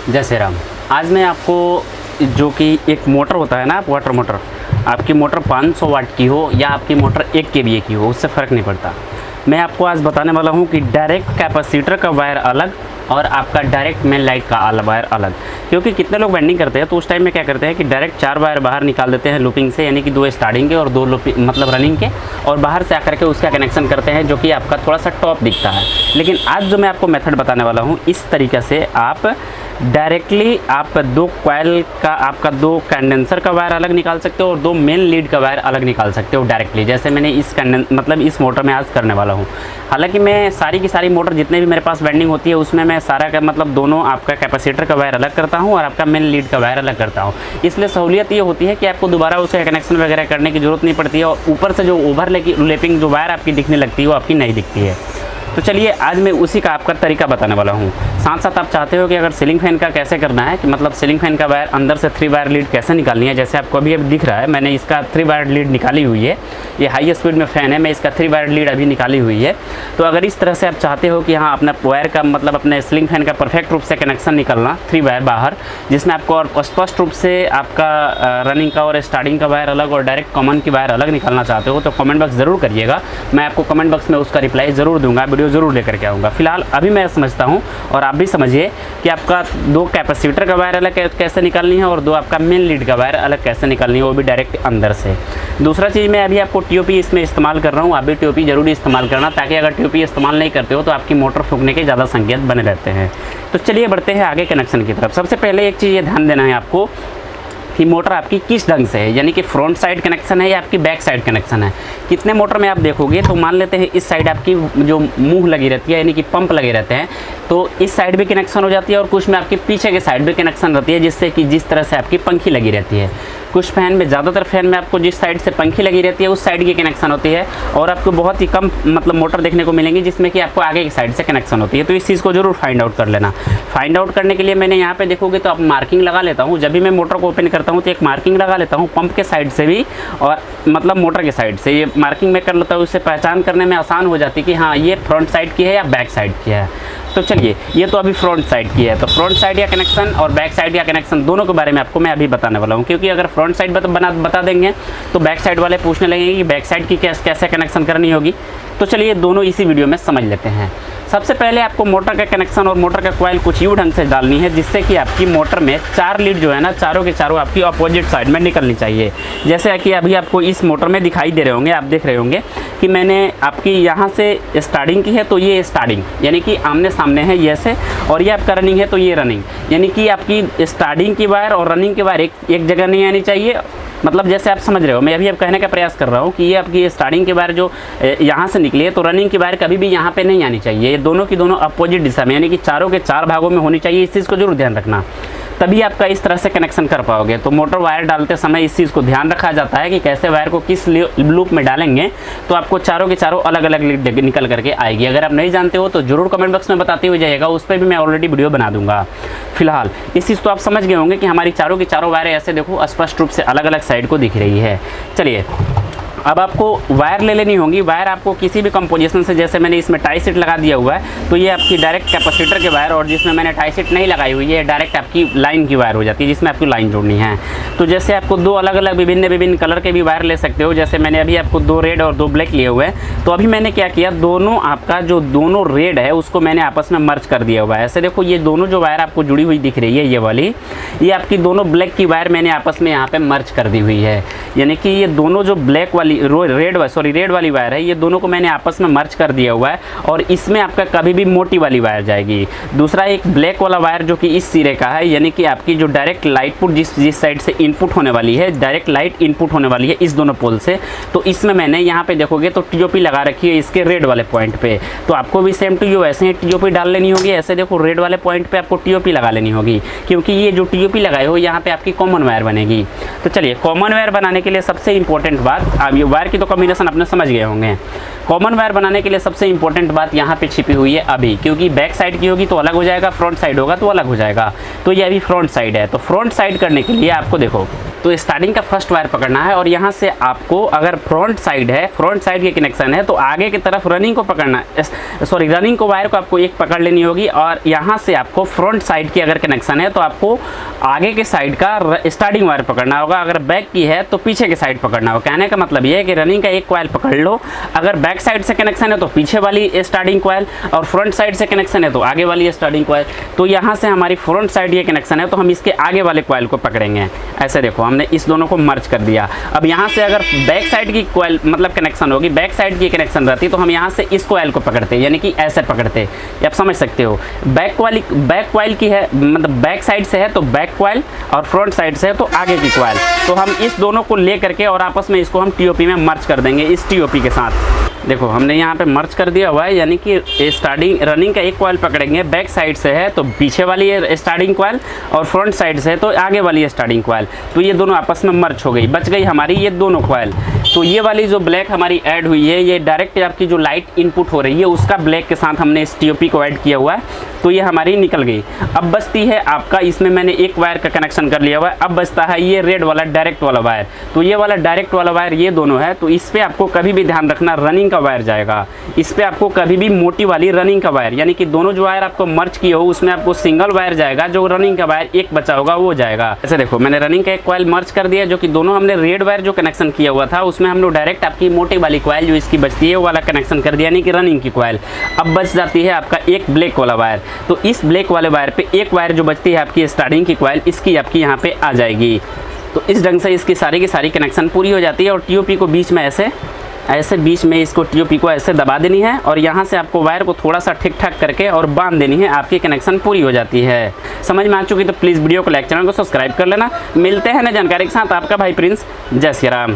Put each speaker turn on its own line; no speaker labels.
जय श्री राम। आज मैं आपको जो कि एक मोटर होता है ना, वाटर मोटर, आपकी मोटर 500 वाट की हो या आपकी मोटर 1 kVA की हो, उससे फ़र्क नहीं पड़ता। मैं आपको आज बताने वाला हूँ कि डायरेक्ट कैपेसिटर का वायर अलग और आपका डायरेक्ट मेन लाइट का वायर अलग। क्योंकि कितने लोग वेंडिंग करते हैं तो उस टाइम में क्या करते हैं कि डायरेक्ट 4 वायर बाहर निकाल देते हैं लूपिंग से, यानी कि 2 स्टार्टिंग के और 2 मतलब रनिंग के, और बाहर से आकर के उसका कनेक्शन करते हैं जो कि आपका थोड़ा सा टॉप दिखता है। लेकिन आज जो मैं आपको मेथड बताने वाला हूँ, इस तरीक़े से आप डायरेक्टली आप 2 कॉइल का, आपका 2 कंडेंसर का वायर अलग निकाल सकते हो और 2 मेन लीड का वायर अलग निकाल सकते हो डायरेक्टली, जैसे मैंने इस मोटर में आज करने वाला हूँ। हालांकि मैं सारी की सारी मोटर जितने भी मेरे पास वेंडिंग होती है उसमें मैं सारा का दोनों आपका कैपेसिटर का वायर अलग करता हूँ और आपका मेन लीड का वायर अलग करता हूँ। इसलिए सहूलियत ये होती है कि आपको दोबारा उसका कनेक्शन वगैरह करने की ज़रूरत नहीं पड़ती है और ऊपर से जो ओवरलैपिंग जो वायर आपकी दिखने लगती है वो आपकी नहीं दिखती है। तो चलिए आज मैं उसी का आपका तरीका बताने वाला हूँ। साथ साथ आप चाहते हो कि अगर सीलिंग फैन का कैसे करना है, कि मतलब सीलिंग फैन का वायर अंदर से 3 वायर लीड कैसे निकालनी है, जैसे आपको अभी दिख रहा है मैंने इसका 3 वायर लीड निकाली हुई है। ये हाई स्पीड में फ़ैन है, मैं इसका 3 वायर लीड अभी निकाली हुई है। तो अगर इस तरह से आप चाहते हो कि हाँ अपना वायर का अपने सीलिंग फैन का परफेक्ट रूप से कनेक्शन निकलना 3 वायर बाहर, जिसमें आपको और स्पष्ट रूप से आपका रनिंग का और स्टार्टिंग का वायर अलग और डायरेक्ट कॉमन की वायर अलग निकालना चाहते हो, तो कमेंट बॉक्स ज़रूर करिएगा। मैं आपको कमेंट बॉक्स में उसका रिप्लाई ज़रूर दूंगा, वीडियो ज़रूर लेकर के आऊँगा। फिलहाल अभी मैं समझता हूँ और आप भी समझिए कि आपका 2 कैपेसिटर का वायर अलग कैसे निकालनी है और 2 आपका मेन लीड का वायर अलग कैसे निकालनी है, वो भी डायरेक्ट अंदर से। दूसरा चीज़, मैं अभी आपको टीओपी इसमें इस्तेमाल कर रहा हूँ, आप भी टीओपी जरूर इस्तेमाल करना, ताकि अगर टीओपी इस्तेमाल नहीं करते हो तो आपकी मोटर फूकने के ज़्यादा संकेत बने रहते हैं। तो चलिए बढ़ते हैं आगे कनेक्शन की तरफ। सबसे पहले एक चीज़ ये ध्यान देना है आपको कि मोटर आपकी किस ढंग से है, यानी कि फ्रंट साइड कनेक्शन है या आपकी बैक साइड कनेक्शन है। कितने मोटर में आप देखोगे तो मान लेते हैं इस साइड आपकी जो मुंह लगी रहती है, यानी कि पंप लगे रहते हैं, तो इस साइड भी कनेक्शन हो जाती है और कुछ में आपके पीछे के साइड भी कनेक्शन रहती है, जिससे कि जिस तरह से आपकी पंखी लगी रहती है। कुछ फ़ैन में, ज़्यादातर फ़ैन में आपको जिस साइड से पंखी लगी रहती है उस साइड की कनेक्शन होती है, और आपको बहुत ही कम मोटर देखने को मिलेंगी जिसमें कि आपको आगे की साइड से कनेक्शन होती है। तो इस चीज़ को जरूर फाइंड आउट कर लेना। फाइंड आउट करने के लिए मैंने यहाँ पे देखोगे तो आप मार्किंग लगा लेता हूँ। जब भी मैं मोटर को ओपन करता हूँ तो एक मार्किंग लगा लेता हूँ, पंप के साइड से भी और मोटर के साइड से। ये मार्किंग मैं कर लेता हूँ, उससे पहचान करने में आसान हो जाती है कि हाँ ये फ्रंट साइड की है या बैक साइड की है। तो चलिए, ये तो अभी फ्रंट साइड की है, तो फ्रंट साइड या कनेक्शन और बैक साइड या कनेक्शन दोनों के बारे में आपको मैं अभी बताने वाला हूँ। क्योंकि अगर फ्रंट साइड बता देंगे तो बैक साइड वाले पूछने लगेंगे कि बैक साइड की कैसे कनेक्शन करनी होगी। तो चलिए दोनों इसी वीडियो में समझ लेते हैं। सबसे पहले आपको मोटर का कनेक्शन और मोटर का कॉइल कुछ यूँ ढंग से डालनी है जिससे कि आपकी मोटर में 4 लीड जो है ना, चारों के चारों आपकी अपोजिट साइड में निकलनी चाहिए। जैसे कि अभी आपको इस मोटर में दिखाई दे रहे होंगे, आप देख रहे होंगे कि मैंने आपकी यहाँ से स्टार्टिंग की है, तो ये स्टार्टिंग यानी कि आमने सामने है ये से, और ये आपका रनिंग है तो ये रनिंग, यानी कि आपकी स्टार्टिंग की वायर और रनिंग की वायर एक जगह नहीं आनी चाहिए। मतलब जैसे आप समझ रहे हो, मैं अभी अब कहने का प्रयास कर रहा हूँ कि ये आपकी स्टार्टिंग की वायर जो यहाँ से निकली है तो रनिंग की वायर कभी भी यहाँ पे नहीं आनी चाहिए। ये दोनों की दोनों अपोजिट दिशा में, यानी कि चारों के 4 भागों में होनी चाहिए। इस चीज़ को जरूर ध्यान रखना, तभी आपका इस तरह से कनेक्शन कर पाओगे। तो मोटर वायर डालते समय इस चीज़ को ध्यान रखा जाता है कि कैसे वायर को किस लूप में डालेंगे तो आपको चारों के चारों अलग अलग लीड निकल करके आएगी। अगर आप नहीं जानते हो तो जरूर कमेंट बॉक्स में बताते हुए जाइएगा, उस पर भी मैं ऑलरेडी वीडियो बना दूंगा। फिलहाल इस चीज़ तो आप समझ गए होंगे कि हमारी चारों की चारों वायर ऐसे देखो स्पष्ट रूप से अलग अलग साइड को दिख रही है। चलिए अब आपको वायर ले लेनी होगी। वायर आपको किसी भी कंपोजिशन से, जैसे मैंने इसमें टाई सीट लगा दिया हुआ है तो ये आपकी डायरेक्ट कैपेसिटर के वायर, और जिसमें मैंने टाई सीट नहीं लगाई हुई है डायरेक्ट आपकी लाइन की वायर हो जाती है, जिसमें आपकी लाइन जोड़नी है। तो जैसे आपको 2 अलग अलग विभिन्न कलर के भी वायर ले सकते हो। जैसे मैंने अभी आपको 2 रेड और 2 ब्लैक लिए हुए हैं, तो अभी मैंने क्या किया, दोनों आपका जो दोनों रेड है उसको मैंने आपस में मर्ज कर दिया हुआ है। ऐसे देखो, ये दोनों जो वायर आपको जुड़ी हुई दिख रही है ये वाली, ये आपकी दोनों ब्लैक की वायर मैंने आपस में यहाँ पे मर्ज कर दी हुई है। यानी कि ये दोनों जो ब्लैक वाली रेड वाली वायर है, ये दोनों को मैंने आपस में मर्ज कर दिया हुआ है, और इसमें आपका कभी भी मोटी वाली वायर जाएगी। दूसरा एक ब्लैक वाला वायर जो कि इस सिरे का है, यानी कि आपकी जो डायरेक्ट लाइट पुट जिस साइड से इनपुट होने वाली है, डायरेक्ट लाइट इनपुट होने वाली है इस दोनों पोल से, तो इसमें मैंने यहाँ पे देखोगे तो टीओपी लगा रखी है इसके रेड वाले पॉइंट पे। तो आपको भी सेम टू यू ऐसे ही टीओपी डाल लेनी होगी। ऐसे देखो, रेड वाले पॉइंट पे आपको टीओपी लगा लेनी होगी, क्योंकि ये जो टीओपी लगाए हो यहाँ पे आपकी कॉमन वायर बनेगी। तो चलिए, कॉमन वायर बनाने के लिए सबसे इंपॉर्टेंट बात, अब ये वायर की तो कॉम्बिनेशन अपने समझ गए होंगे। कॉमन वायर बनाने के लिए सबसे इंपॉर्टेंट बात यहाँ पे छिपी हुई है अभी, क्योंकि बैक साइड की होगी तो अलग हो जाएगा, फ्रंट साइड होगा तो अलग हो जाएगा। तो ये अभी फ्रंट साइड है, तो फ्रंट साइड करने के लिए आपको देखो तो स्टार्टिंग का फर्स्ट वायर पकड़ना है और यहाँ से आपको अगर फ्रंट साइड है, फ्रंट साइड के कनेक्शन है तो आगे की तरफ रनिंग को पकड़ना, सॉरी रनिंग को वायर को आपको एक पकड़ लेनी होगी। और यहाँ से आपको फ्रंट साइड की अगर कनेक्शन है तो आपको आगे के साइड का स्टार्टिंग वायर पकड़ना होगा, अगर बैक की है तो पीछे के साइड पकड़ना होगा। कहने का मतलब ये है कि रनिंग का एक कॉइल पकड़ लो, अगर बैक साइड से कनेक्शन है तो पीछे वाली स्टार्टिंग कॉइल, और फ्रंट साइड से कनेक्शन है तो आगे वाली स्टार्टिंग कॉइल। तो यहाँ से हमारी फ्रंट साइड ये कनेक्शन है तो हम इसके आगे वाले कॉइल को पकड़ेंगे। ऐसे देखो हमने इस दोनों को मर्ज कर दिया। अब यहाँ से अगर बैक साइड की कॉइल मतलब कनेक्शन होगी, बैक साइड की कनेक्शन रहती तो हम यहाँ से इस कॉइल को पकड़ते, यानी कि ऐसे पकड़ते, आप समझ सकते हो। बैक कॉइल की है मतलब बैक साइड से है तो बैक कॉइल, और फ्रंट साइड से है तो आगे की कॉइल। तो हम इस दोनों को ले करके और आपस में इसको हम टीओपी में मर्ज कर देंगे इस टीओपी के साथ। देखो हमने यहाँ पे मर्ज कर दिया हुआ है, यानी कि स्टार्टिंग रनिंग का एक कॉइल पकड़ेंगे, बैक साइड से है तो पीछे वाली स्टार्टिंग कॉइल, और फ्रंट साइड से है तो आगे वाली स्टार्टिंग कॉइल। तो ये दोनों आपस में मर्ज हो गई, बच गई हमारी ये दोनों कॉइल। तो ये वाली जो ब्लैक हमारी ऐड हुई है, ये डायरेक्ट आपकी जो लाइट इनपुट हो रही है उसका ब्लैक के साथ हमने इस टीओपी को ऐड किया हुआ है, तो ये हमारी निकल गई। अब बचती है आपका, इसमें मैंने एक वायर का कनेक्शन कर लिया हुआ है, अब बचता है ये रेड वाला डायरेक्ट वाला वायर। तो ये वाला डायरेक्ट वाला वायर ये दोनों है, तो इस पर आपको कभी भी ध्यान रखना रनिंग का वायर जाएगा, इस पर आपको कभी भी मोटी वाली रनिंग का वायर, यानी कि दोनों जो वायर आपको मर्ज किए हो उसमें आपको सिंगल वायर जाएगा, जो रनिंग का वायर एक बचा होगा वो जाएगा। ऐसे देखो मैंने रनिंग का एक कॉइल मर्ज कर दिया, जो कि दोनों हमने रेड वायर जो कनेक्शन किया हुआ था उसमें हम लोग डायरेक्ट आपकी मोटी वाली कॉइल जो इसकी बचती है वो वाला कनेक्शन कर दिया, यानी कि रनिंग की कॉइल। अब बच जाती है आपका एक ब्लैक वाला वायर, तो इस ब्लैक वाले वायर पे एक वायर जो बचती है आपकी स्टार्टिंग की कॉइल, इसकी आपकी यहाँ पे आ जाएगी। तो इस ढंग से इसकी सारी की सारी कनेक्शन पूरी हो जाती है। और टीओपी को बीच में ऐसे बीच में इसको टीओपी को ऐसे दबा देनी है और यहाँ से आपको वायर को थोड़ा सा ठीक ठाक करके और बांध देनी है, आपकी कनेक्शन पूरी हो जाती है। समझ में आ चुकी तो प्लीज़ वीडियो को लाइक, चैनल को सब्सक्राइब कर लेना। मिलते हैं नई जानकारी के साथ, आपका भाई प्रिंस। जय श्री राम।